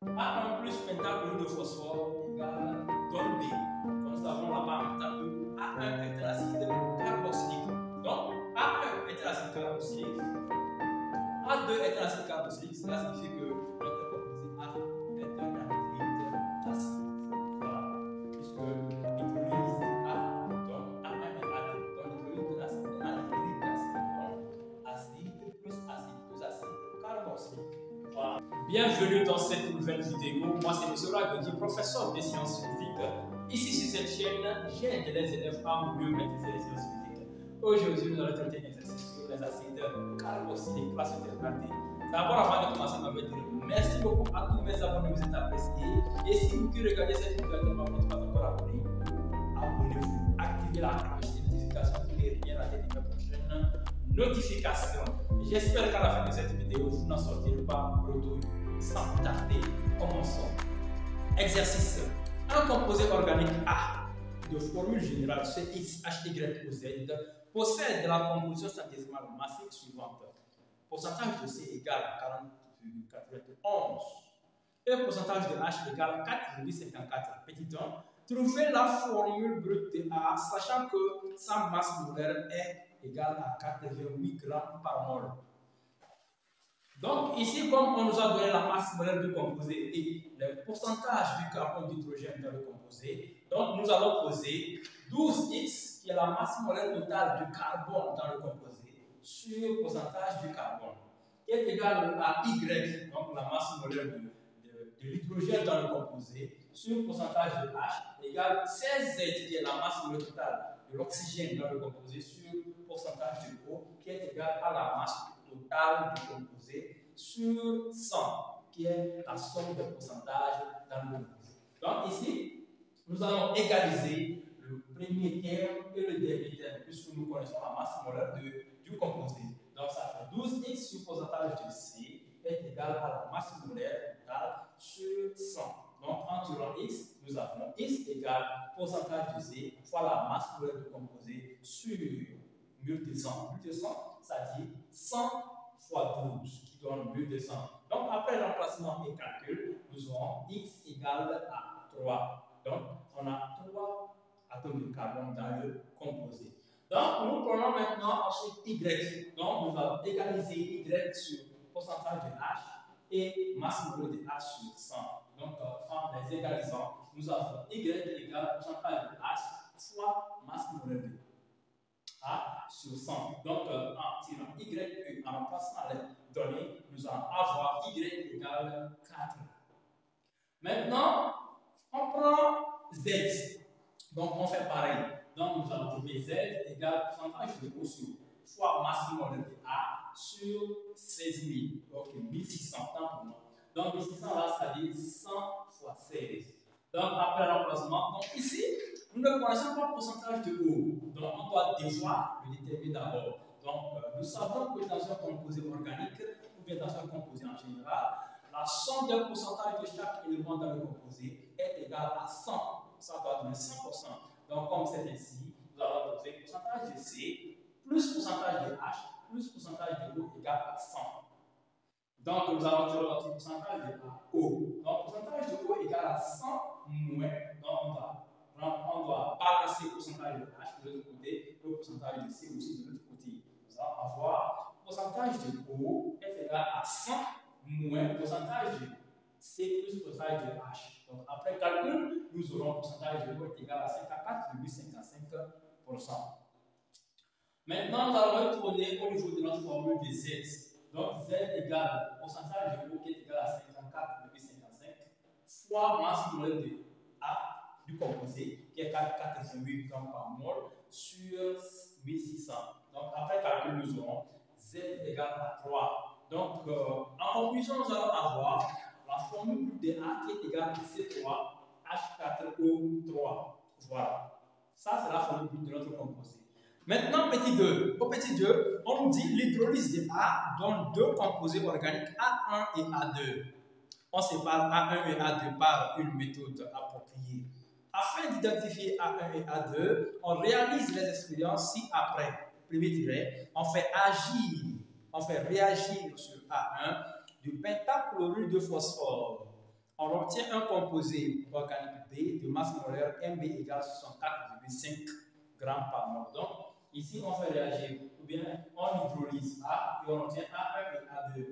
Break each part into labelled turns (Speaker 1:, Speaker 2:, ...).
Speaker 1: A1 plus pentachlorure de phosphore égale donne B. Comme nous savons là-bas en tableau, A1 est un acide carboxylique. Donc, A1 est un acide carboxylique. A2 est un acide carboxylique. Cela signifie que notre composé A est un anhydride acide. Voilà. Puisque l'hydrolyse A, donc A1 et A2. Donc, l'hydrolyse de l'acide est un anhydride acide. Donc, acide plus acide carboxylique. Voilà. Bienvenue dans cette nouvelle vidéo. Moi, c'est M. Ragodi, professeur des sciences physiques. Ici, sur cette chaîne, j'aide les élèves à mieux maîtriser les sciences physiques. Aujourd'hui, nous allons traiter un exercice sur les acides carboxyliques, classe terminale. D'abord, avant de commencer, je vais dire merci beaucoup à tous mes abonnés, vous êtes appréciés. Et si vous qui regardez cette vidéo, vous n'êtes pas encore abonné, abonnez-vous, activez la cloche de notification pour ne rien rater de mes prochaines notifications. J'espère qu'à la fin de cette vidéo, vous n'en sortirez pas bredouille. Sans tarder, commençons. Exercice. Un composé organique A de formule générale CXHYOZ possède la composition centésimale massique suivante. Pourcentage de C égale 40,91 et pourcentage de H égale 4,54. Petit 1. Trouvez la formule brute de A, sachant que sa masse molaire est égale à 4,8 g par mol. Donc ici, comme on nous a donné la masse molaire du composé et le pourcentage du carbone d'hydrogène dans le composé, donc nous allons poser 12x, qui est la masse molaire totale du carbone dans le composé, sur le pourcentage du carbone, qui est égal à y, donc la masse molaire de l'hydrogène dans le composé, sur le pourcentage de H, égale 16z, qui est la masse molaire totale de l'oxygène dans le composé, sur le pourcentage de O, qui est égal à la masse totale du composé sur 100, qui est la somme des pourcentages dans le composé. Donc ici, nous allons égaliser le premier terme et le dernier terme, puisque nous connaissons la masse molaire du composé. Donc ça fait 12x sur pourcentage de C est égal à la masse molaire totale sur 100. Donc en tirant x, nous avons x égale pourcentage de C fois la masse molaire du composé sur 1200. 1200, ça dit 100 fois 12, qui donne 1200. Donc, après remplacement et calcul, nous aurons x égale à 3. Donc, on a 3 atomes de carbone dans le composé. Donc, nous prenons maintenant ensuite y. Donc, nous allons égaliser y sur pourcentage de H et masse molaire de H sur 100. Donc, en les égalisant, nous avons y égale pourcentage de H fois masse molaire de A sur 100. Donc, en tirant y en remplaçant les données, nous allons avoir y égale 4. Maintenant, on prend z. Donc, on fait pareil. Donc, nous allons trouver z égale pourcentage de O sur fois masse molaire de A sur 16 000. Donc, 1600 pour moi. Donc, 1600 là, ça dit 100 fois 16. Donc, après remplacement, donc ici, nous ne connaissons pas le pourcentage de O. Donc, on doit devoir le déterminer d'abord. Donc, nous savons que dans un composé organique, ou bien dans un composé en général, la somme des pourcentages de chaque élément dans le composé est égale à 100. Ça doit donner 100%. Donc, comme c'est ainsi, nous allons trouver pourcentage de C plus pourcentage de H plus pourcentage de O égale à 100. Donc, nous allons tirer notre pourcentage de O. Donc, pourcentage de O égale à 100 moins. Donc, on doit balancer le pourcentage de H de l'autre côté, le pourcentage de C aussi de l'autre côté. Nous allons avoir le pourcentage de O est égal à 100 moins le pourcentage de C plus le pourcentage de H. Donc, après calcul, nous aurons le pourcentage de O est égal à 54,55%. Maintenant, nous allons retourner au niveau de notre formule de Z. Donc, Z égale pourcentage de O qui est égal à 54,55 fois masse molaire de A du composé qui est 4,8 g par mol sur 1600. Donc, après calcul, nous aurons Z égale à 3. Donc, en conclusion, nous allons avoir la formule de A qui est égale à C3H4O3. Voilà. Ça, c'est la formule de notre composé. Maintenant, petit 2. Au petit 2, on nous dit l'hydrolyse de A donne deux composés organiques A1 et A2. On sépare A1 et A2 par une méthode appropriée. Afin d'identifier A1 et A2, on réalise les expériences ci-après. Premier tiret, on fait réagir sur A1 du pentachlorure de phosphore on obtient un composé organique B de masse molaire Mb égale 64,5 grammes par mol. Donc, ici, on fait réagir, ou bien on hydrolyse A et on obtient A1 et A2.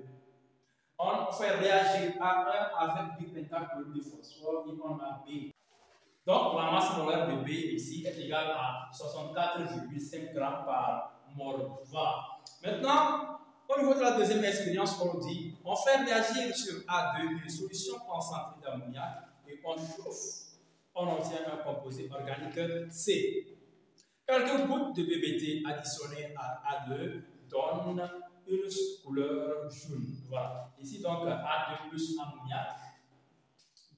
Speaker 1: On fait réagir A1 avec du pentachlorure de phosphore et on a B. Donc, la masse molaire de B ici est égale à 64,5 grammes par mol. Voilà. Maintenant, au niveau de la deuxième expérience, on dit on fait réagir sur A2 une solution concentrée d'ammoniac et on chauffe. On obtient un composé organique C. Quelques gouttes de BBT additionnées à A2 donnent une couleur jaune. Voilà. Ici, donc, A2 plus ammoniac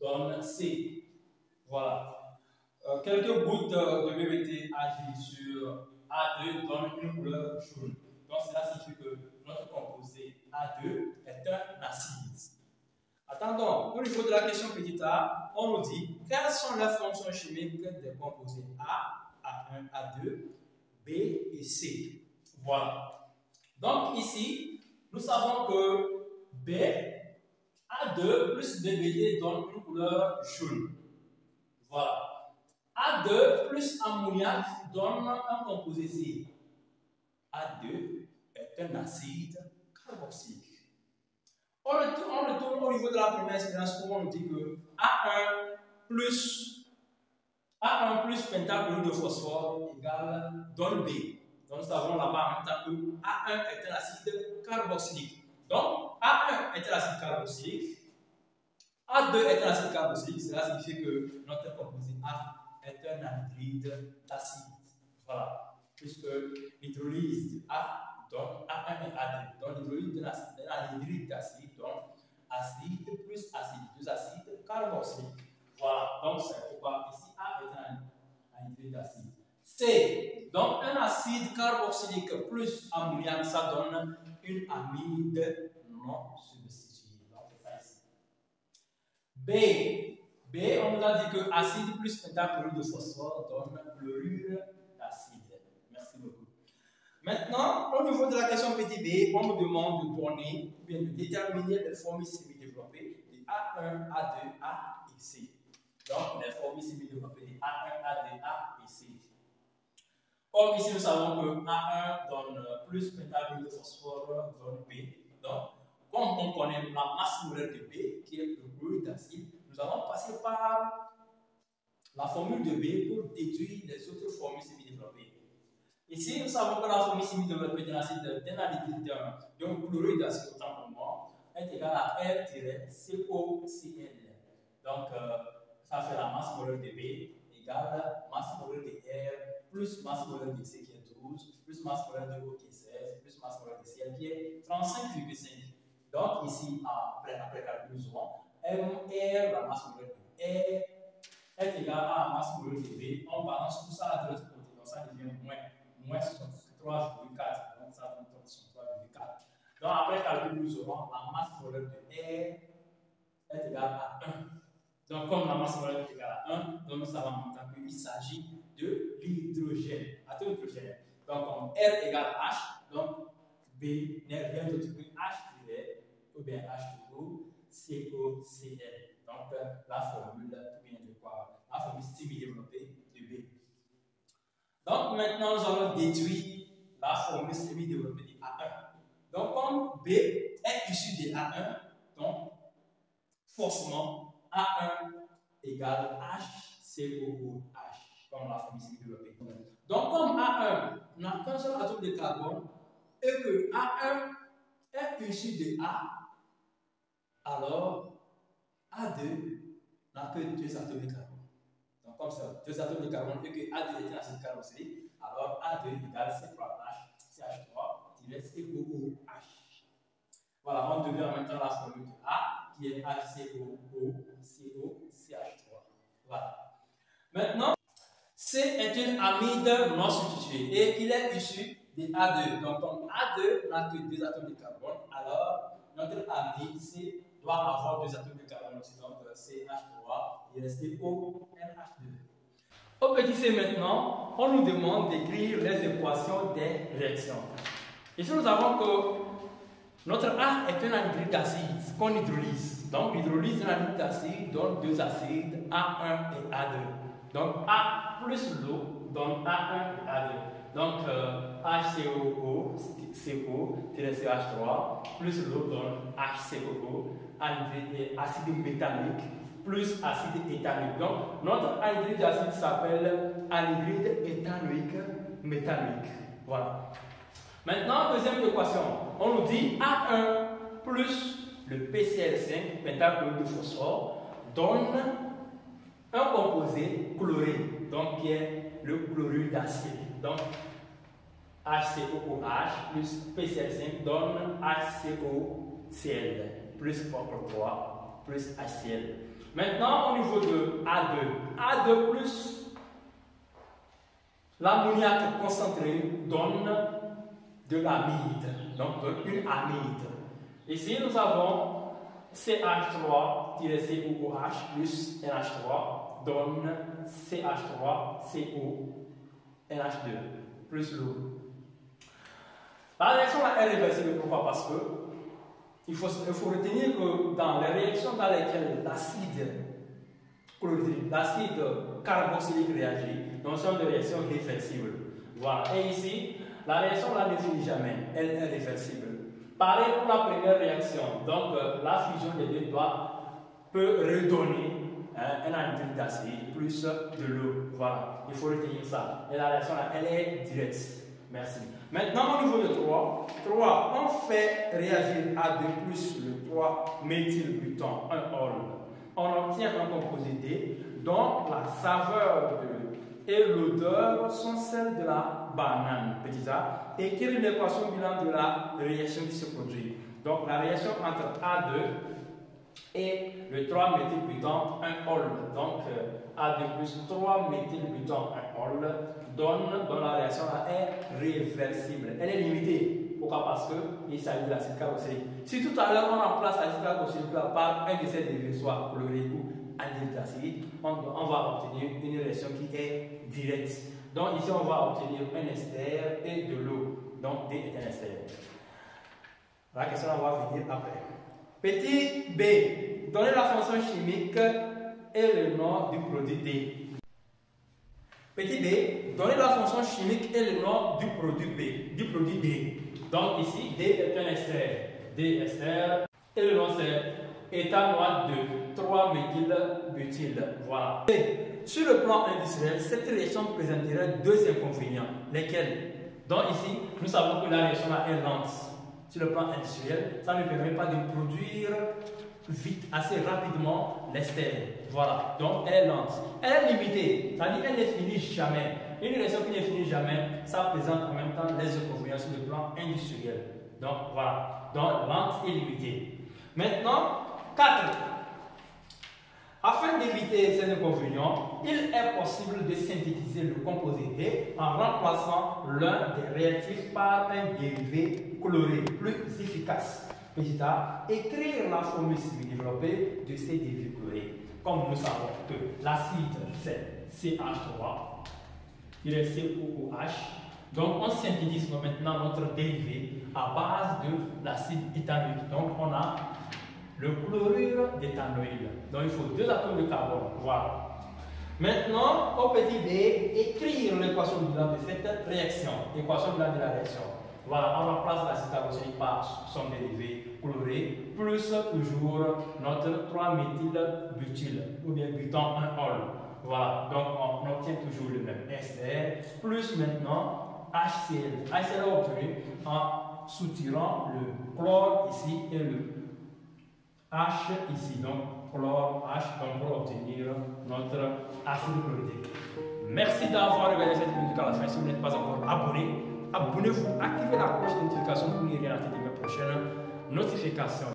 Speaker 1: donne C. Voilà. Quelques gouttes de BBT agies sur A2 donnent une couleur jaune. Donc, cela signifie que notre composé A2 est un acide. Attendons, au niveau de la question petit a, on nous dit quelles sont les fonctions chimiques des composés A, A1, A2, B et C. Voilà. Donc, ici, nous savons que B, A2 plus BBT donne une couleur jaune. Voilà. A2 plus ammoniac donne un composé C. A2 est un acide carboxylique. On retourne au niveau de la première expérience où on nous dit que A1 plus pentachlorure de phosphore égale donne B. Donc nous savons là-bas en même temps que A1 est un acide carboxylique. Donc A1 est un acide carboxylique, A2 est un acide carboxylique, cela signifie que notre composé A est un anhydride d'acide. Voilà. Puisque l'hydrolyse de A donne A1 et A2. Donc l'hydrolyse d'un anhydride d'acide donne acide plus acide, deux acides carboxyliques. Voilà. Donc c'est pourquoi ici A est un anhydride d'acide. C. Donc un acide carboxylique plus ammoniac, ça donne une amide non substituée. Donc c'est ça ici. B. On nous a dit que acide plus pentachlorure de phosphore donne chlorure d'acide. Merci beaucoup. Maintenant, au niveau de la question petit b, on nous demande de donner ou bien de déterminer les formules semi-développées de A1, A2, A et C. Donc, les formules semi-développées de A1, A2, A et C. Comme ici, nous savons que A1 donne plus pentachlorure de phosphore donne B. Donc, comme on connaît la masse molaire de B, qui est le chlorure d'acide, nous allons passer par la formule de B pour déduire les autres formules semi-développées. Ici, nous savons que la formule semi-développée d'un acide d'un chlorure d'acide autant pour moi est égale à R-COCl. Donc, ça fait la masse molaire de B égale masse molaire de R plus masse molaire de C qui est 12, plus masse molaire de O qui est 16, plus masse molaire de Cl qui est 35,5. Donc, ici, après calcul, nous aurons MR, la masse molaire de R, est égale à la masse molaire de B. On balance tout ça de l'autre côté, donc ça devient moins 63,4. Donc, ça donne 63,4. Donc, après calcul, nous aurons la masse molaire de R est égale à 1. Donc, comme la masse molaire est égale à 1, donc nous savons maintenant qu'il s'agit de l'hydrogène, atome hydrogène. Donc, comme R égale H, donc B n'est rien d'autre que H direct, ou bien H2O, COCl. Donc, la formule vient de quoi? La formule semi-développée de B. Donc, maintenant, nous allons déduire la formule semi-développée de A1. Donc, comme B est issu de A1, donc, forcément, A1 égale HCOOH, comme la formule semi-développée. Donc, comme A1 n'a qu'un seul atome de carbone et que A1 est issu de A, alors A2 n'a que deux atomes de carbone. Donc, comme ça, deux atomes de carbone et que A2 est un acide carboxylique, alors A2 égale CH3CH3-COOH. Voilà, on devient en même temps la formule de A qui est HCOOCOCH3. Voilà. Maintenant, C est une amide non substituée et il est issu de A2. Donc, comme A2 n'a que deux atomes de carbone, alors notre amide C doit avoir deux atomes de carbone aussi. Donc, CH3, il reste ONH2. Au petit c maintenant, on nous demande d'écrire les équations des réactions. Ici, nous avons que notre A est un anhydride d'acide qu'on hydrolyse. Donc, l'hydrolyse d'un anhydride d'acide donne deux acides A1 et A2. Donc, A plus l'eau donne A1 et A2. Donc, HCOO, CO-CH3 plus l'eau donne HCOO, acide métallique plus acide éthanoïque. Donc, notre anhydride d'acide s'appelle anhydride éthanoïque métallique. Voilà. Maintenant, deuxième équation. On nous dit A1 plus le PCl5, pentachlorure de phosphore, donne un composé chloré, donc qui est le chlorure d'acide. Donc, HCOOH plus PCl5 donne HCOCl plus propre 3 plus HCl. Maintenant, au niveau de A2 plus l'ammoniac concentré donne de l'amide, donc une amide. Ici, nous avons CH3-COOH plus NH3 donne CH3CONH2 plus l'eau. La réaction là est réversible. Pourquoi? Parce que il faut retenir que dans les réactions dans lesquelles l'acide chlorhydrique, l'acide carboxylique réagit, donc ce sont des réactions réversibles. Voilà. Et ici, la réaction là ne finit jamais, elle est réversible. Pareil pour la première réaction, donc la fusion des deux peut redonner un anhydride d'acide plus de l'eau. Voilà, il faut retenir ça. Et la réaction là, elle est directe. Merci. Maintenant, au niveau de 3, on fait réagir A2 plus le 3-méthylbutan, un ol. On obtient un composé D dont la saveur et l'odeur sont celles de la banane, petit a, et quelle est l'équation bilan de la réaction qui se produit. Donc, la réaction entre A2 et le 3-méthylbutan, un ol. Donc, A2 plus 3-méthylbutan, un ol, donne la réaction là est réversible. Elle est limitée. Pourquoi? Parce qu'il s'agit de l'acide carboxylique. Si tout à l'heure on remplace l'acide carboxylique par un de ces dérivés, soit chloré ou anhydride d'acide, on va obtenir une réaction qui est directe. Donc ici on va obtenir un ester et de l'eau. Donc D est un ester. La question on va venir après. Petit B. Donnez la fonction chimique et le nom du produit D. Petit b, donnez la fonction chimique et le nom du produit B, du produit D. Donc ici, D est un ester. D ester. Et le nom c'est éthanoate de 3-méthylbutyl. Voilà. Et sur le plan industriel, cette réaction présenterait deux inconvénients. Lesquels? Donc ici, nous savons que la réaction là est lente. Sur le plan industriel, ça ne permet pas de produire vite, assez rapidement l'ester. Voilà, donc elle est lente. Elle est limitée, c'est-à-dire qu'elle ne finit jamais. Une réaction qui ne finit jamais, ça présente en même temps les inconvénients sur le plan industriel. Donc voilà, donc lente et limitée. Maintenant, 4. Afin d'éviter ces inconvénients, il est possible de synthétiser le composé D en remplaçant l'un des réactifs par un dérivé chloré plus efficace. Petit a, écrire la formule semi-développée de ces dérivés chlorés. Comme nous savons que l'acide c'est CH3, il est COOH. Donc on synthétise maintenant notre dérivé à base de l'acide éthanoïque. Donc on a le chlorure d'éthanoïde. Donc il faut 2 atomes de carbone. Voilà. Maintenant, au petit b, écrire l'équation bilan de cette réaction. Équation bilan de la réaction. Voilà, on remplace l'acide carboxylique par son dérivé chloré, plus toujours notre 3-méthylbutyl, ou bien butan 1-ol. Voilà, donc on obtient toujours le même ester, plus maintenant HCl. HCl est obtenu en soutirant le chlore ici et le H ici, donc chlore H, donc pour obtenir notre acide chlorhydrique. Merci d'avoir regardé cette vidéo jusqu'à la fin. Si vous n'êtes pas encore abonné, abonnez-vous, activez la cloche de notification pour ne rien rater de mes prochaines notifications.